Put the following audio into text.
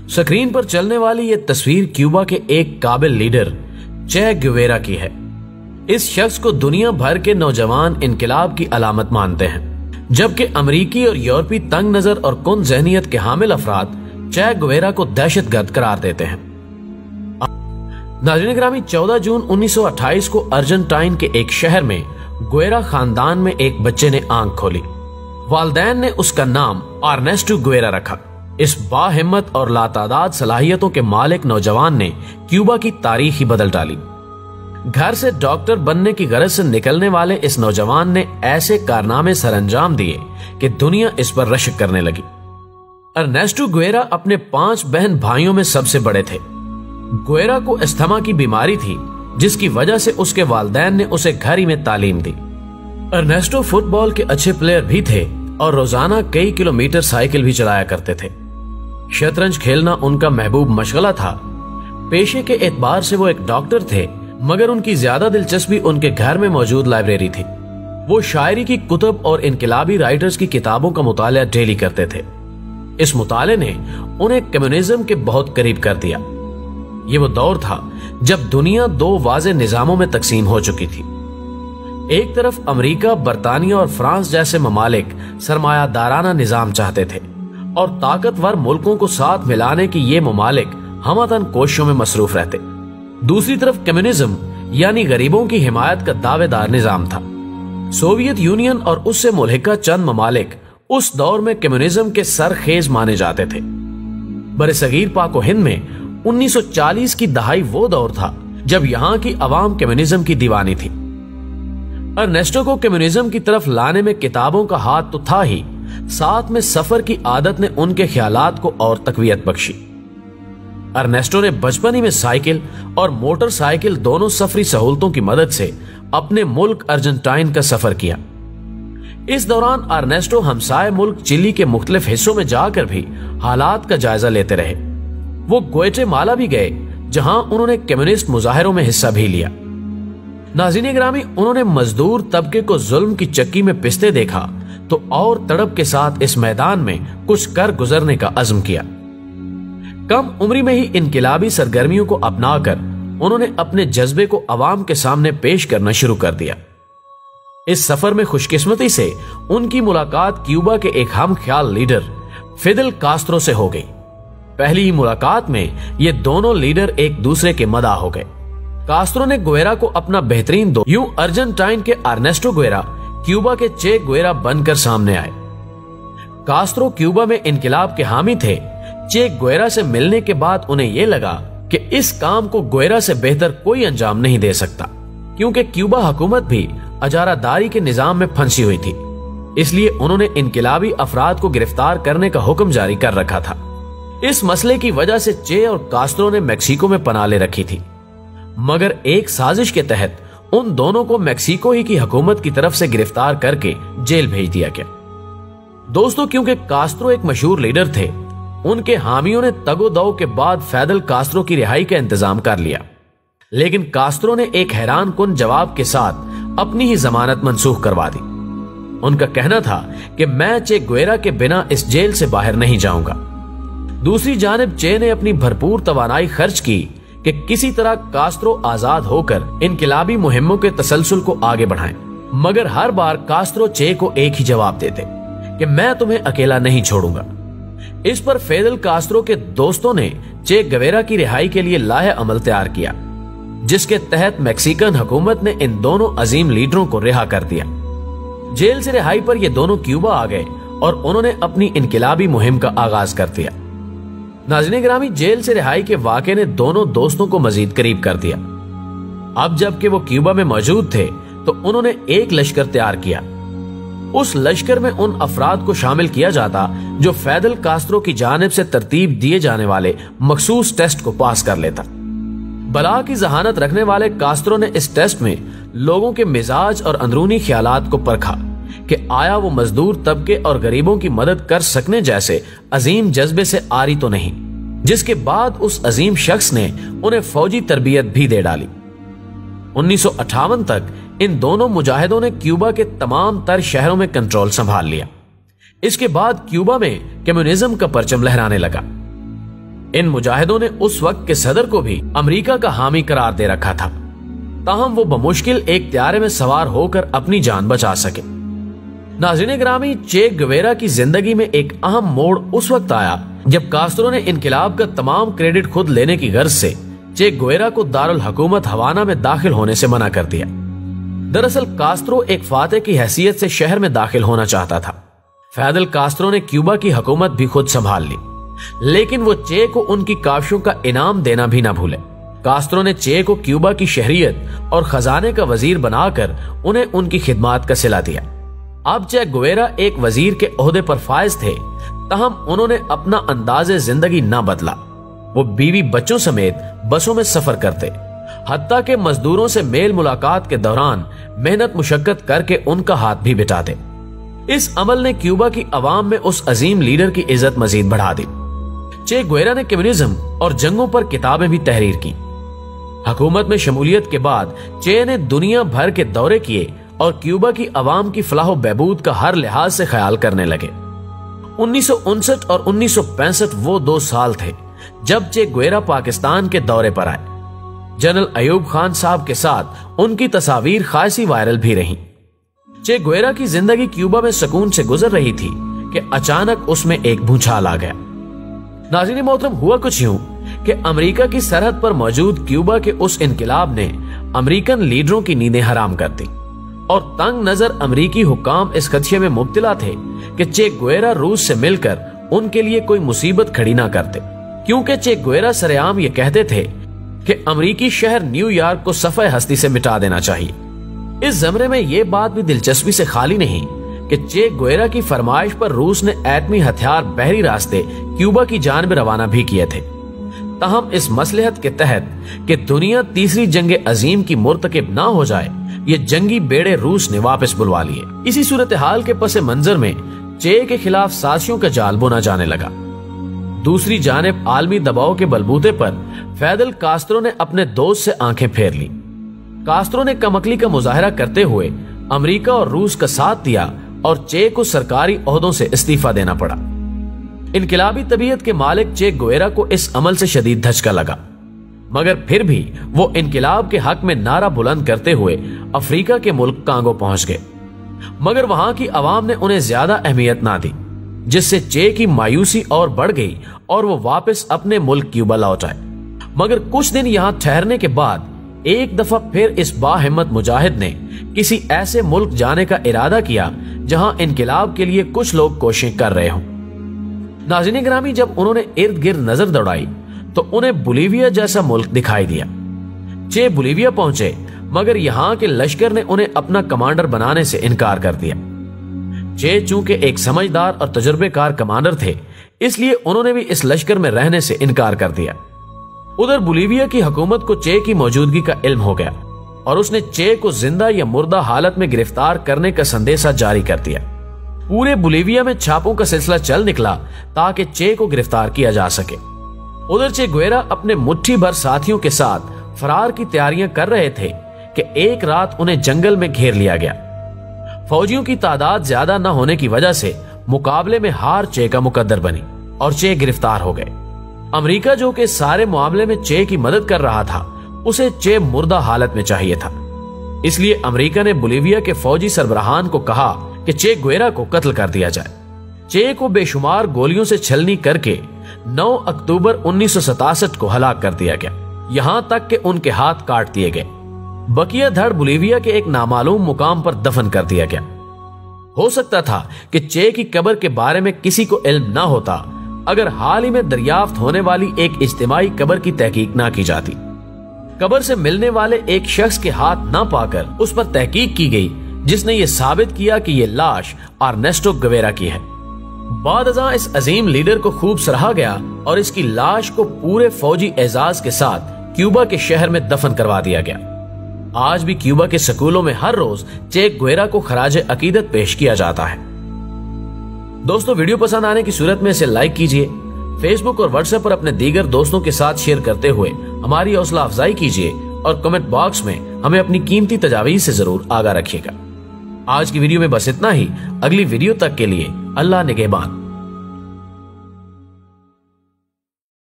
Screen पर चलने वाली ये तस्वीर क्यूबा के एक काबिल लीडर चे गुवेरा की है। इस शख्स को दुनिया भर के नौजवान इनकलाब की अलामत मानते हैं, जबकि अमरीकी और यूरोपी तंग नजर और कुन जहनियत के हामिल अफराद चे गुवेरा को दहशतगर्द करार देते हैं। नाज़रीन ग्रामी, 14 जून 1928 को अर्जेंटाइन के एक शहर में गुवेरा खानदान में एक बच्चे ने आंख खोली। वालदैन ने उसका नाम अर्नेस्टो गुवेरा रखा। इस बाहिम्मत और लातादाद सलाहियतों के मालिक नौजवान ने क्यूबा की तारीख ही बदल डाली। घर से डॉक्टर बनने की गरज से निकलने वाले इस नौजवान ने ऐसे कारनामे सरअंजाम दिए कि दुनिया इस पर रश्क करने लगी। अर्नेस्टो गुवेरा अपने 5 बहन भाइयों में सबसे बड़े थे। गुवेरा को अस्थमा की बीमारी थी, जिसकी वजह से उसके वालिदैन ने उसे घर ही में तालीम दी। अर्नेस्टो फुटबॉल के अच्छे प्लेयर भी थे और रोजाना कई किलोमीटर साइकिल भी चलाया करते थे। शतरंज खेलना उनका महबूब मशगला था। पेशे के एतबार से वो एक डॉक्टर थे, मगर उनकी ज्यादा दिलचस्पी उनके घर में मौजूद लाइब्रेरी थी। वो शायरी की कुतुब और इनकलाबी राइटर्स की किताबों का मुताला डेली करते थे। इस मुताले ने उन्हें कम्युनिज्म के बहुत करीब कर दिया। ये वो दौर था जब दुनिया 2 वाज़े निजामों में तकसीम हो चुकी थी। एक तरफ अमेरिका, बरतानिया और फ्रांस जैसे ममालिक सरमायादाराना निजाम चाहते थे और ताकतवर मुल्कों को साथ मिलाने की ये ममालिक हमतन कोशिशों में मसरूफ रहते। दूसरी तरफ कम्युनिज्म यानी गरीबों की हिमायत का दावेदार निजाम था। सोवियत यूनियन और उससे मुल्हिका चंद ममालिक उस दौर में कम्युनिज्म के सरखेज माने जाते थे। बरसगीर पाक हिंद में 1940 की दहाई वो दौर था जब यहाँ की अवाम कम्युनिज्म की दीवानी थी। अर्नेस्टो को कम्युनिज्म की तरफ लाने में किताबों का हाथ तो था ही, साथ में सफर की आदत ने उनके ख्यालात को और तकवीयत बख्शी। अर्नेस्टो ने बचपन ही में साइकिल और मोटरसाइकिल दोनों सफरी सहूलतों की मदद से अपने मुल्क अर्जेंटाइन का सफर किया। इस दौरान अर्नेस्टो हमसाय मुल्क चिली के मुख्तलिफ हिस्सों में जाकर भी हालात का जायजा लेते रहे। वो ग्वाटेमाला भी गए, जहां उन्होंने कम्युनिस्ट मुजाहिरों में हिस्सा भी लिया। नाज़रीन ग्रामी, उन्होंने मजदूर तबके को जुल्म की चक्की में पिसते देखा तो और तड़प के साथ इस मैदान में कुछ कर गुजरने का अज़्म किया। कम उम्री में ही इनकिलाबी सरगर्मियों को अपनाकर उन्होंने अपने जज्बे को अवाम के सामने पेश करना शुरू कर दिया। इस सफर में खुशकिस्मती से उनकी मुलाकात क्यूबा के एक हम ख्याल लीडर फिदेल कास्त्रो से हो गई। पहली ही मुलाकात में ये दोनों लीडर एक दूसरे के मदाह हो गए। कास्त्रो ने गुवेरा को अपना बेहतरीन दोस्त, यूं अर्जेंटाइन के अर्नेस्टो गुवेरा क्यूबा के चे गुवेरा बनकर सामने आए। कास्त्रो क्यूबा में इनकिलाब के हामी थे। चे गुवेरा से मिलने के बाद उन्हें यह लगा कि इस काम को गुवेरा से बेहतर कोई अंजाम नहीं दे सकता, क्योंकि क्यूबा हुकूमत भी अजारादारी के निजाम में फंसी हुई थी। इसलिए उन्होंने इनकिलाबी अफराद को गिरफ्तार करने का हुक्म जारी कर रखा था। इस मसले की वजह से चे और कास्त्रो ने मेक्सिको में पनाह ले रखी थी, मगर एक साजिश के तहत उन दोनों को मेक्सिको ही की हुकूमत की तरफ से गिरफ्तार करके जेल भेज दिया गया। दोस्तों, क्योंकि कास्त्रो एक मशहूर लीडर थे, उनके हामियों ने तगोदौ के बाद फिदेल कास्त्रो की रिहाई का इंतजाम कर लिया, लेकिन कास्त्रो ने एक हैरान कुन जवाब के साथ अपनी ही जमानत मंसूख करवा दी। उनका कहना था कि मैं चे गुवेरा के बिना इस जेल से बाहर नहीं जाऊंगा। दूसरी जानिब चे ने अपनी भरपूर तवानाई खर्च की कि किसी तरह कास्त्रो आजाद होकर इनकिलाबी मुहिम्मों के तसलसल को आगे बढ़ाएं, मगर हर बार कास्त्रो चे को एक ही जवाब देते कि मैं तुम्हें अकेला नहीं छोड़ूंगा। इस पर फिदेल कास्त्रो के दोस्तों ने चे गुवेरा की रिहाई के लिए लाहे अमल तैयार किया, जिसके तहत मैक्सिकन हुकूमत ने इन दोनों अजीम लीडरों को रिहा कर दिया। जेल से रिहाई पर ये दोनों क्यूबा आ गए और उन्होंने अपनी इनकिलाबी मुहिम का आगाज कर दिया। नाज़रीन ग्रामी, जेल से रिहाई के वाक़े ने दोनों दोस्तों को मजीद करीब कर दिया। अब जबकि वो क्यूबा में मौजूद थे तो उन्होंने एक लश्कर तैयार किया। उस लश्कर में उन अफराद को शामिल किया जाता जो फिदेल कास्त्रो की जानिब से तरतीब दिए जाने वाले मखसूस टेस्ट को पास कर लेता। बला की जहानत रखने वाले कास्त्रो ने इस टेस्ट में लोगों के मिजाज और अंदरूनी ख्यालात को परखा कि आया वो मजदूर तबके और गरीबों की मदद कर सकने जैसे अजीम जज्बे से आरी तो नहीं, जिसके बाद उस अजीम शख्स ने उन्हें फौजी तरबियत भी दे डाली। 1958 तक इन दोनों मुजाहिदों ने क्यूबा के तमाम तर शहरों में कंट्रोल संभाल लिया। इसके बाद क्यूबा में कम्युनिज्म का परचम लहराने लगा। ان مجاہدوں نے اس وقت کے صدر کو بھی امریکہ کا حامی قرار دے رکھا تھا، تاہم وہ بمشکل ایک طیارے میں سوار ہو کر اپنی جان بچا سکے۔ ناظرین گرامی، چے گویرا کی زندگی میں ایک اہم موڑ اس وقت آیا جب کاسترو نے انقلاب کا تمام کریڈٹ خود لینے کی غرض سے چے گویرا کو دارالحکومت ہوانا میں داخل ہونے سے منع کر دیا۔ دراصل کاسترو ایک فاتح کی حیثیت سے شہر میں داخل ہونا چاہتا تھا۔ فیدل کاسترو نے کیوبا کی حکومت بھی خود سنبھال لی، لیکن وہ چے کو ان کی کاوشوں کا انعام دینا بھی نہ بھولے۔ کاسترو نے چے کو کیوبا کی شہریت اور خزانے کا وزیر بنا کر انہیں ان کی خدمات کا صلہ دیا۔ اب چے گویرا ایک وزیر کے عہدے پر فائز تھے، تاہم انہوں نے اپنا انداز زندگی نہ بدلا۔ وہ بیوی بچوں سمیت بسوں میں سفر کرتے، حتیٰ کہ مزدوروں سے میل ملاقات کے دوران محنت مشقت کر کے ان کا ہاتھ بھی بٹاتے۔ اس عمل نے کیوبا کی عوام میں اس عظیم لیڈر کی عزت مزید بڑھا دی۔ چے گویرا نے کمیونزم اور جنگوں پر کتابیں بھی تحریر کی۔ حکومت میں شمولیت کے بعد چے نے دنیا بھر کے دورے کیے اور کیوبا کی عوام کی فلاح و بہبود کا ہر لحاظ سے خیال کرنے لگے۔ 1959 اور 1965 وہ 2 سال تھے جب چے گویرا پاکستان کے دورے پر آئے۔ جنرل ایوب خان صاحب کے ساتھ ان کی تصاویر خاصی وائرل بھی رہیں۔ چے گویرا کی زندگی کیوبا میں سکون سے گزر رہی تھی کہ اچانک اس میں ایک بھونچال آ گیا۔ ناظرین محترم، ہوا کچھ یوں کہ امریکہ کی سرحد پر موجود کیوبا کے اس انقلاب نے امریکن لیڈروں کی نیندیں حرام کر دی، اور تنگ نظر امریکی حکام اس خدشے میں مبتلا تھے کہ چے گویرا روس سے مل کر ان کے لیے کوئی مصیبت کھڑی نہ کرتے، کیونکہ چے گویرا سرعام یہ کہتے تھے کہ امریکی شہر نیو یارک کو صفحہ ہستی سے مٹا دینا چاہیے۔ اس زمرے میں یہ بات بھی دلچسپی سے خالی نہیں کہ چے گویرا کی فرمائش پر روس نے ایٹمی ہتھیار بحری راستے کیوبا کی جانب روانہ بھی کیے تھے، تاہم اس مصلحت کے تحت کہ دنیا تیسری جنگ عظیم کی مرتکب نہ ہو جائے، یہ جنگی بیڑے روس نے واپس بلوا لیے۔ اسی صورتحال کے پس منظر میں چے کے خلاف سازشوں کا جال بنا جانے لگا۔ دوسری جانب عالمی دباؤ کے بلبوتے پر فیدل کاسترو نے اپنے دوست سے آنکھیں پھیر لی۔ کاسترو نے کم عقلی کا مظاہرہ کرتے ہوئے امریکہ اور روس کا ساتھ دیا اور چے کو سرکاری عہدوں سے استعفیٰ دینا پڑا۔ انقلابی طبیعت کے مالک چے گویرا کو اس عمل سے شدید دھچکا لگا، مگر پھر بھی وہ انقلاب کے حق میں نعرہ بلند کرتے ہوئے افریقہ کے ملک کانگو پہنچ گئے، مگر وہاں کی عوام نے انہیں زیادہ اہمیت نہ دی، جس سے چے کی مایوسی اور بڑھ گئی اور وہ واپس اپنے ملک کیوبا لوٹ آئے۔ مگر کچھ دن یہاں ٹھہرنے کے بعد ایک دفعہ پھر اس باہمت مجاہد نے کسی ایسے ملک جانے کا ارادہ کیا جہاں انقلاب کے لیے کچھ لوگ کوششیں کر رہے ہوں۔ ناظرین گرامی، جب انہوں نے ارد گرد نظر دوڑائی تو انہیں بولیویا جیسا ملک دکھائی دیا۔ چے بولیویا پہنچے، مگر یہاں کے لشکر نے انہیں اپنا کمانڈر بنانے سے انکار کر دیا۔ چے چونکہ ایک سمجھدار اور تجربے کار کمانڈر تھے، اس لیے انہوں نے بھی اس لشکر میں رہنے سے انکار کر دیا۔ ادھر بولیویا کی حکومت کو چے کی موجودگی کا علم ہو گیا اور اس نے چے کو زندہ یا مردہ حالت میں گرفتار کرنے کا سندیشہ جاری کر دیا۔ پورے بولیویا میں چھاپوں کا سلسلہ چل نکلا تاکہ چے کو گرفتار کیا جا سکے۔ ادھر چے گویرا اپنے مٹھی بھر ساتھیوں کے ساتھ فرار کی تیاریاں کر رہے تھے کہ ایک رات انہیں جنگل میں گھیر لیا گیا۔ فوجیوں کی تعداد زیادہ نہ ہونے کی وجہ سے مقابلے میں ہار چے کا مقدر بنی اور چے گرفتار ہو گئے۔ امریکہ جو کہ سارے معاملے میں چے کی مدد کر رہا تھا، اسے چے مردہ حالت میں چاہیے تھا، اس لیے امریکہ نے بولیویا کے فوجی سربراہان کو کہا کہ چے گویرا کو قتل کر دیا جائے۔ چے کو بے شمار گولیوں سے چھلنی کر کے 9 اکتوبر 1967 کو ہلاک کر دیا گیا، یہاں تک کہ ان کے ہاتھ کاٹ دیے گئے۔ بقیہ دھڑ بولیویا کے ایک نامعلوم مقام پر دفن کر دیا گیا۔ ہو سکتا تھا کہ چے کی قبر کے بارے میں کسی کو علم نہ ہوتا اگر حال ہی میں دریافت ہونے والی ایک اجتماعی قبر کی تحقیق نہ کی جاتی۔ قبر سے ملنے والے ایک شخص کے ہاتھ نہ پا کر اس پر تحقیق کی گئی، جس نے یہ ثابت کیا کہ یہ لاش ارنیسٹو گویرا کی ہے۔ بعد ازاں اس عظیم لیڈر کو خوب سراہا گیا اور اس کی لاش کو پورے فوجی اعزاز کے ساتھ کیوبا کے شہر میں دفن کروا دیا گیا۔ آج بھی کیوبا کے سکولوں میں ہر روز چے گویرا کو خراج عقیدت پیش کیا جاتا ہے۔ دوستو، ویڈیو پسند آنے کی صورت میں اسے لائک کیجئے، فیس بک اور واٹس ایپ پر اپنے دیگر دوستوں کے ساتھ شیئر کرتے ہوئے ہماری حوصلہ افزائی کیجئے اور کمنٹ باکس میں ہمیں اپنی قیمتی تجاویز سے ضرور آگاہ رکھیے گا۔ آج کی ویڈیو میں بس اتنا ہی، اگلی ویڈیو تک کے لیے اللہ نگہبان۔